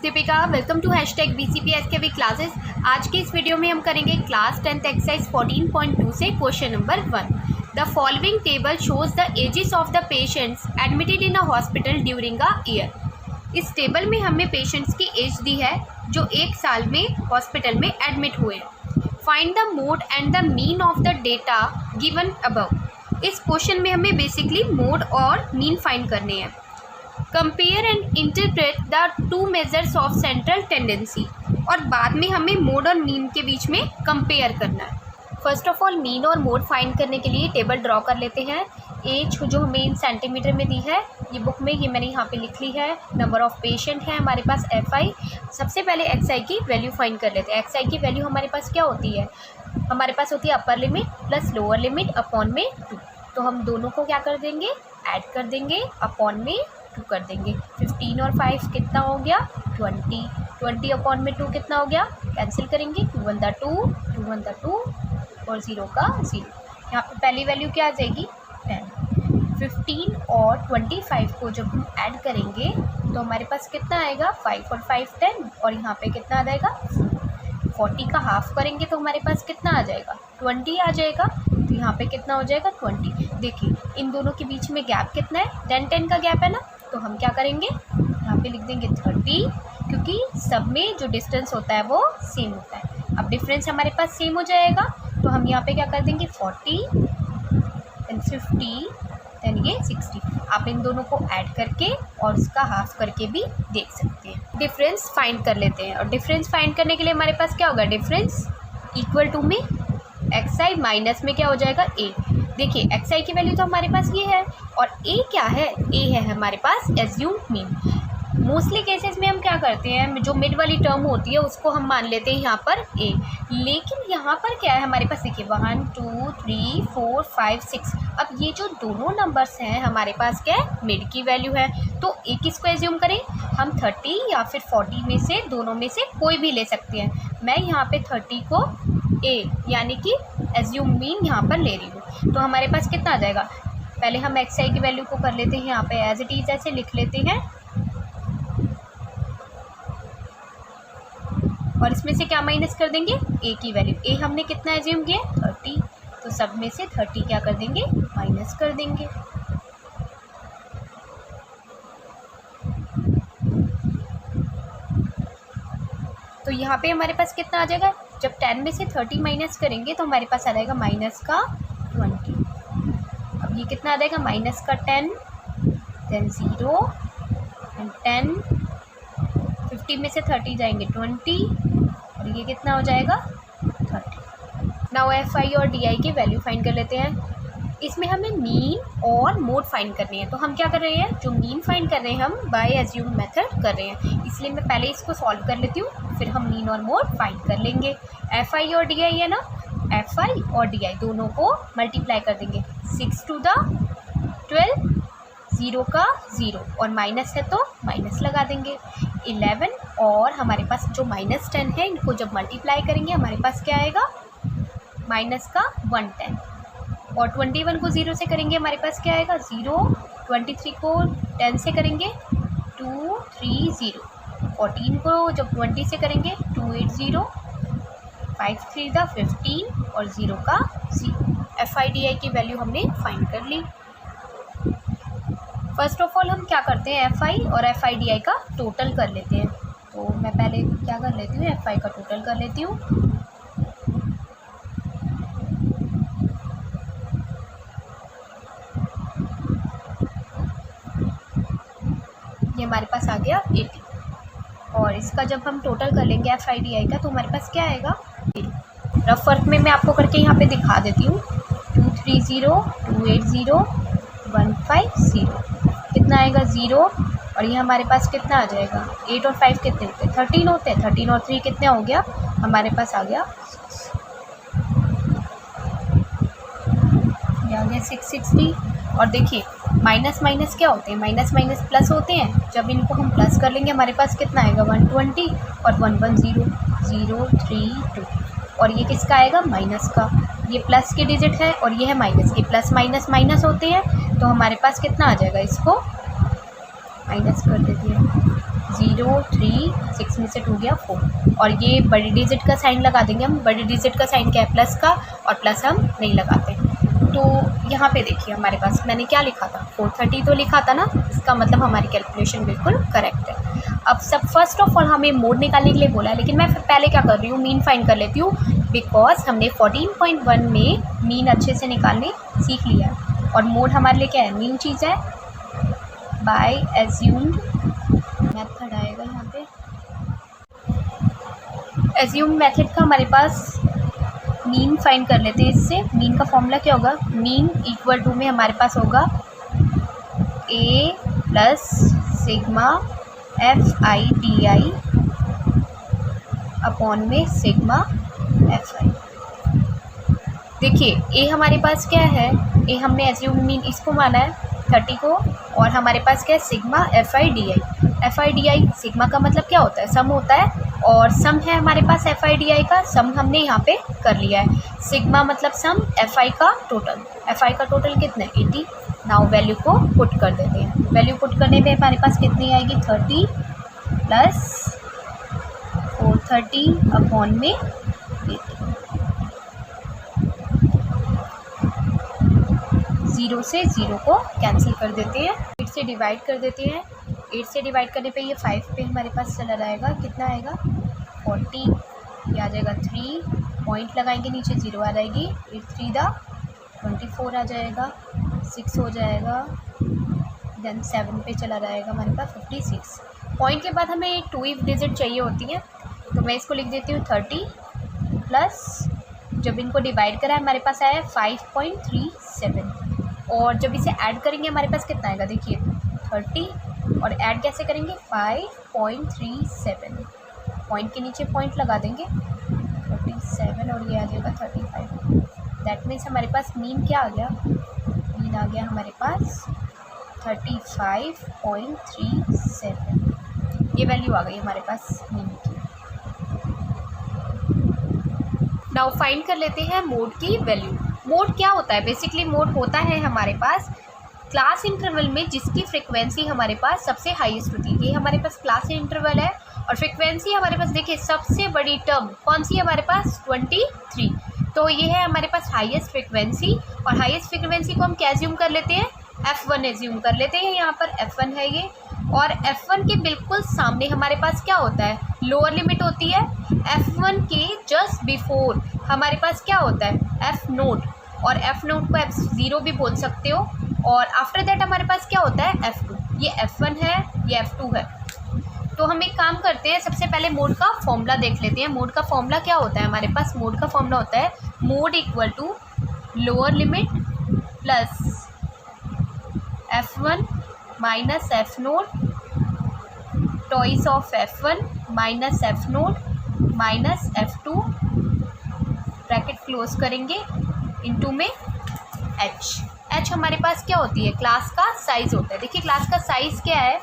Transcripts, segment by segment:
Deepika, welcome to #BCPSKV classes. आज के इस वीडियो में हम करेंगे क्लास 10th एक्सरसाइज 14.2 से question number 1। The following table shows the ages of the patients admitted in a hospital during a year. इस table में हमें पेशेंट्स की एज दी है जो एक साल में हॉस्पिटल में एडमिट हुए हैं। Find the mode and the mean of the data given above. इस क्वेश्चन में हमें बेसिकली मोड और मीन फाइंड करने हैं। Compare and interpret the two measures of central tendency, और बाद में हमें मोड और मीन के बीच में कंपेयर करना है। फर्स्ट ऑफ ऑल मीन और मोड फाइंड करने के लिए टेबल ड्रॉ कर लेते हैं। एज जो हमें इन सेंटीमीटर में दी है ये बुक में, ये मैंने यहाँ पे लिख ली है। नंबर ऑफ पेशेंट है हमारे पास FI। सबसे पहले XI की वैल्यू फाइंड कर लेते हैं। XI की वैल्यू हमारे पास क्या होती है, हमारे पास होती है upper limit plus lower limit upon में 2। तो हम दोनों को क्या कर देंगे, ऐड कर देंगे, अपॉन में 2 कर देंगे। 15 और 5 कितना हो गया 20। 20 अपॉन में 2 कितना हो गया, कैंसिल करेंगे। 2 1 2, 2 1 2 और 0 का 0। यहाँ पे पहली वैल्यू क्या आ जाएगी 10। 15 और 25 को जब हम ऐड करेंगे तो हमारे पास कितना आएगा, 5 और 5 10, और यहाँ पे कितना आ जाएगा 40 का हाफ करेंगे तो हमारे पास कितना आ जाएगा 20 आ जाएगा। तो यहाँ पे कितना हो जाएगा 20। देखिए इन दोनों के बीच में गैप कितना है, 10-10 का गैप है ना। तो हम क्या करेंगे, यहाँ पे लिख देंगे 30, क्योंकि सब में जो डिस्टेंस होता है वो सेम होता है। अब डिफरेंस हमारे पास सेम हो जाएगा तो हम यहाँ पे क्या कर देंगे 40 देन 50 देन ये 60। आप इन दोनों को ऐड करके और उसका हाफ करके भी देख सकते हैं। डिफरेंस फाइंड कर लेते हैं, और डिफरेंस फाइंड करने के लिए हमारे पास क्या होगा, डिफरेंस इक्वल टू में XI माइनस में क्या हो जाएगा A। देखिए XI की वैल्यू तो हमारे पास ये है, और A क्या है, A है हमारे पास एज्यूम्ड मीन। मोस्टली केसेस में हम क्या करते हैं, जो मिड वाली टर्म होती है उसको हम मान लेते हैं यहाँ पर A। लेकिन यहाँ पर क्या है हमारे पास, देखिए 1 2 3 4 5 6। अब ये जो दोनों नंबर्स हैं हमारे पास क्या है, मिड की वैल्यू है। तो A किसको एज्यूम करें, हम 30 या फिर 40 में से दोनों में से कोई भी ले सकते हैं। मैं यहाँ पे 30 को A यानी कि एज्यूम मीन यहाँ पर ले रही हूँ। तो हमारे पास कितना आ जाएगा, पहले हम XI की वैल्यू को कर लेते हैं यहाँ पे एज इट इज ऐसे लिख लेते हैं, और इसमें से क्या माइनस कर देंगे, A की वैल्यू। A हमने कितना एज्यूम किया 30, तो सब में से 30 क्या कर देंगे, माइनस कर देंगे। तो यहाँ पे हमारे पास कितना आ जाएगा, जब 10 में से 30 माइनस करेंगे तो हमारे पास आ जाएगा माइनस का 20। अब ये कितना आ जाएगा, माइनस का 10 देन 0 एंड 10। 50 में से 30 जाएंगे 20, और ये कितना हो जाएगा 30। नाउ FI और DI की वैल्यू फाइंड कर लेते हैं। इसमें हमें मीन और मोड फाइंड करनी है। तो हम क्या कर रहे हैं, जो मीन फाइंड कर रहे हैं हम बाय एज्यूम मेथड कर रहे हैं, इसलिए मैं पहले इसको सॉल्व कर लेती हूँ, फिर हम मीन और मोड फाइंड कर लेंगे। FI और DI है ना, FI और DI दोनों को मल्टीप्लाई कर देंगे। 6 to the 12, 0 का 0, और माइनस है तो माइनस लगा देंगे। 11 और हमारे पास जो -10 है, इनको जब मल्टीप्लाई करेंगे हमारे पास क्या आएगा, माइनस का 110, और 21 को 0 से करेंगे हमारे पास क्या आएगा 0। 23 को 10 से करेंगे 230। 14 को जब 20 से करेंगे 280। 5 3 द 15 और 0 का 0। FI DI की वैल्यू हमने फाइंड कर ली। फर्स्ट ऑफ ऑल हम क्या करते हैं, FI और FI DI का टोटल कर लेते हैं। तो मैं पहले क्या कर लेती हूँ, FI का टोटल कर लेती हूँ। ये हमारे पास आ गया 80, और इसका जब हम टोटल कर लेंगे FI DI का तो हमारे पास क्या आएगा 0। रफ वर्क में मैं आपको करके यहाँ पे दिखा देती हूँ। 230 280 150, कितना आएगा 0, और ये हमारे पास कितना आ जाएगा 8 और 5 कितने होते हैं 13 होते हैं। 13 और 3 कितने हो गया, हमारे पास आ गया 660। और देखिए माइनस माइनस क्या होते हैं, माइनस माइनस प्लस होते हैं। जब इनको हम प्लस कर लेंगे हमारे पास कितना आएगा 120 और 110 032, और ये किसका आएगा माइनस का। ये प्लस की डिजिट है और ये है माइनस की, प्लस माइनस माइनस होते हैं। तो हमारे पास कितना आ जाएगा, इसको माइनस कर देते हैं 0 3 6 में से 2 गया 4, और ये बड़ी डिजिट का साइन लगा देंगे हम। बड़ी डिजिट का साइन क्या है? प्लस का, और प्लस हम नहीं लगाते। तो यहाँ पे देखिए हमारे पास मैंने क्या लिखा था, 430 तो लिखा था ना, इसका मतलब हमारी कैलकुलेशन बिल्कुल करेक्ट है। अब सब फर्स्ट ऑफ ऑल हमें मोड निकालने के लिए बोला है, लेकिन मैं फिर पहले क्या कर रही हूँ, मीन फाइंड कर लेती हूँ, बिकॉज हमने 14.1 में मीन अच्छे से निकालने सीख लिया है। और मोड हमारे लिए क्या है? न्यू चीज़ है। बाय एज्यूम्ड मेथड आएगा यहाँ पे। एज्यूम्ड मेथड का हमारे पास मीन फाइंड कर लेते हैं। इससे मीन का फॉर्मूला क्या होगा? मीन इक्वल टू में हमारे पास होगा a plus sigma FIDI upon में सिग्मा FI। देखिए a हमारे पास क्या है? a हमने एज्यूम मीन इसको माना है 30 को, और हमारे पास क्या है? सिग्मा FIDI सिग्मा का मतलब क्या होता है? सम होता है, और सम है हमारे पास FIDI का। सम हमने यहाँ पे कर लिया है। सिग्मा मतलब सम, FI का टोटल कितना है? 80। नाउ वैल्यू को पुट कर देते हैं। वैल्यू पुट करने पे हमारे पास कितनी आएगी? 30 प्लस 430 अपॉन में 80। 0 से 0 को कैंसिल कर देते हैं, 8 से डिवाइड कर देते हैं। 8 से डिवाइड करने पे ये 5 पे हमारे पास चला जाएगा। कितना आएगा? 40। ये आ जाएगा 3, पॉइंट लगाएंगे, नीचे 0 आ जाएगी। 8 3 दा 24 आ जाएगा, 6 हो जाएगा, देन 7 पे चला जाएगा हमारे पास 56। पॉइंट के बाद हमें 2 डिजिट चाहिए होती है, तो मैं इसको लिख देती हूँ 30 प्लस, जब इनको डिवाइड करा हमारे पास आया 5.37, और जब इसे ऐड करेंगे हमारे पास कितना आएगा? देखिए 30, और ऐड कैसे करेंगे? 5.37, पॉइंट के नीचे पॉइंट लगा देंगे 37, और ये आ जाएगा 35। दैट मीन्स हमारे पास मीन क्या आ गया? मीन आ गया हमारे पास 35.37। ये वैल्यू आ गई हमारे पास मीन की। नाउ फाइंड कर लेते हैं मोड की वैल्यू। मोड क्या होता है? बेसिकली मोड होता है हमारे पास क्लास इंटरवल में जिसकी फ्रिक्वेंसी हमारे पास सबसे हाईएस्ट होती है। ये हमारे पास क्लास इंटरवल है, और फ्रिक्वेंसी हमारे पास देखिए सबसे बड़ी टर्म कौन सी है हमारे पास? 23। तो ये है हमारे पास हाईएस्ट फ्रिक्वेंसी, और हाईएस्ट फ्रिक्वेंसी को हम क्या एज्यूम कर लेते हैं? F1 एज्यूम कर लेते हैं। यहाँ पर F1 है ये, और F1 के बिल्कुल सामने हमारे पास क्या होता है? लोअर लिमिट होती है। F1 के जस्ट बिफोर हमारे पास क्या होता है? F0, और F0 को F0 भी बोल सकते हो, और आफ्टर दैट हमारे पास क्या होता है? F2। ये F1 है, ये F2 है। तो हम एक काम करते हैं, सबसे पहले मोड का फॉर्मूला देख लेते हैं। मोड का फॉर्मूला क्या होता है हमारे पास? मोड का फॉर्मूला होता है mode equal to lower limit plus F1 minus F0 twice of F1 minus F0 minus F2, bracket close करेंगे, इनटू में H हमारे पास क्या होती है? क्लास का साइज़ होता है। देखिए क्लास का साइज़ क्या है?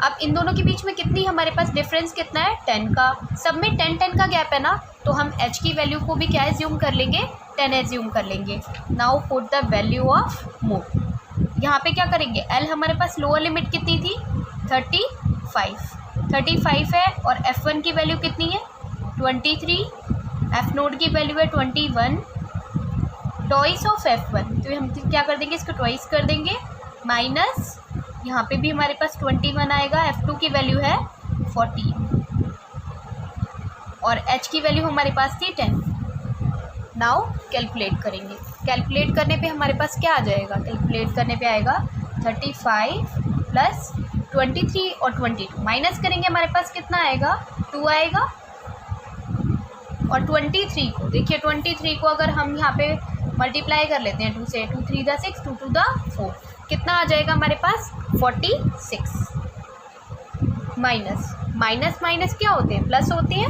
अब इन दोनों के बीच में कितनी हमारे पास डिफरेंस कितना है? 10 का। सब में 10 का गैप है ना, तो हम H की वैल्यू को भी क्या एज्यूम कर लेंगे? 10 एज्यूम कर लेंगे। Now put the value of mode. यहाँ पे क्या करेंगे? L हमारे पास लोअर लिमिट कितनी थी? 35 है, और F1 की वैल्यू कितनी है? 23, F0 की वैल्यू है 21, टॉइस ऑफ F1, तो हम क्या कर देंगे? इसको ट्वाइस कर देंगे, माइनस यहाँ पे भी हमारे पास 21 आएगा। F2 की वैल्यू है 14, और H की वैल्यू हमारे पास थी 10। नाउ कैलकुलेट करेंगे। कैलकुलेट करने पे हमारे पास क्या आ जाएगा? कैलकुलेट करने पे आएगा 35 प्लस 23 और 22, माइनस करेंगे हमारे पास कितना आएगा? 2 आएगा। और 23 को देखिए, 23 को अगर हम यहाँ पे मल्टीप्लाई कर लेते हैं 2 से, 2 3 दा 6, 2 2 दा 4, कितना आ जाएगा हमारे पास? 46। माइनस माइनस क्या होते हैं? प्लस होते हैं।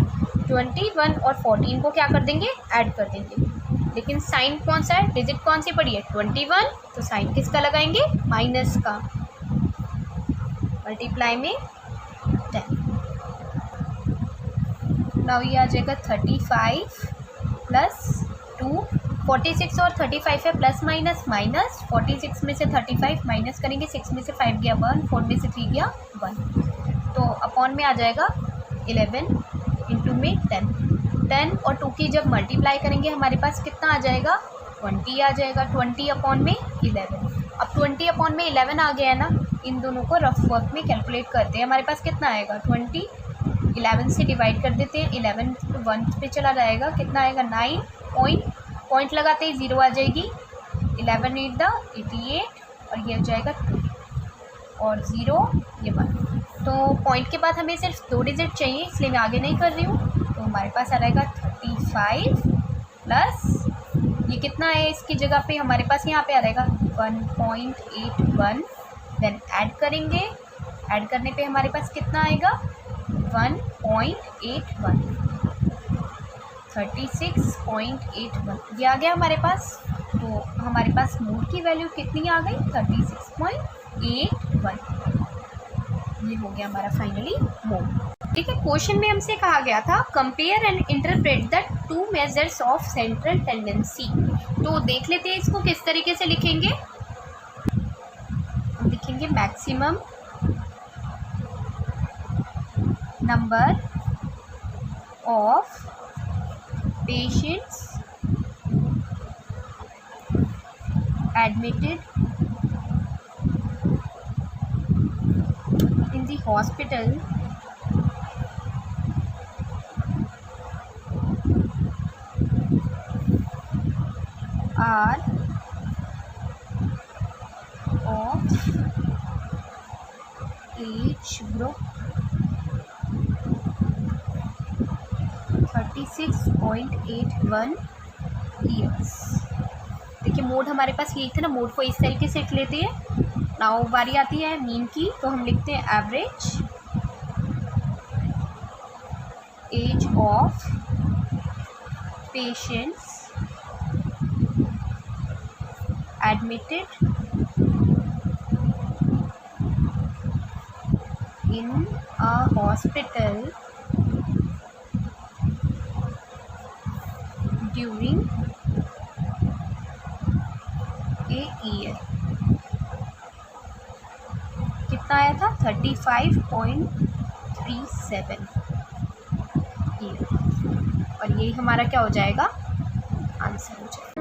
21 और 14 को क्या कर देंगे? ऐड कर देंगे। लेकिन साइन कौन सा है? डिजिट कौन सी पड़ी है? 21, तो साइन किसका लगाएंगे? माइनस का। मल्टीप्लाई में 10। नाउ ये आ जाएगा 35 प्लस 2, 46 और 35 है, प्लस माइनस माइनस। 46 में से 35 माइनस करेंगे, 6 में से 5 गया 1, 4 में से 3 गया 1। तो अपॉन में आ जाएगा 11 इंटू में 10 और 2 की जब मल्टीप्लाई करेंगे हमारे पास कितना आ जाएगा 20 आ जाएगा। 20 अपॉन में 11, अब 20 अपॉन में 11 आ गया है ना, इन दोनों को रफ वर्क में कैलकुलेट करते हैं। हमारे पास कितना आएगा 20, 11 से डिवाइड कर देते हैं, 11 1 पे चला जाएगा, कितना आएगा 9 पॉइंट लगाते ही 0 आ जाएगी, 11 8 द 88 और ये हो जाएगा 2 और 0 ये 1। तो पॉइंट के बाद हमें सिर्फ 2 डिजिट चाहिए, इसलिए मैं आगे नहीं कर रही हूँ। तो हमारे पास आ जाएगा 35 प्लस ये कितना है इसकी जगह पे हमारे पास यहाँ पे आ जाएगा 1.81, देन ऐड करेंगे, ऐड करने पे हमारे पास कितना आएगा 1.81, 36.81 ये आ गया हमारे पास। तो हमारे पास मोड की वैल्यू कितनी आ गई 36.81, ये हो गया हमारा फाइनली मोड। ठीक है, क्वेश्चन में हमसे कहा गया था compare and interpret the 2 measures of central tendency. तो देख लेते हैं इसको किस तरीके से लिखेंगे। लिखेंगे maximum number of patients admitted in the hospital are of age group 36.81 years। देखिए मोड हमारे पास यही था ना, मोड को इस तरीके से लिख लेते हैं। नाउ बारी आती है मीन की, तो हम लिखते हैं average age of patients admitted in a hospital during a year. कितना आया था 35.37 ईयर, और यही हमारा क्या हो जाएगा आंसर हो जाएगा।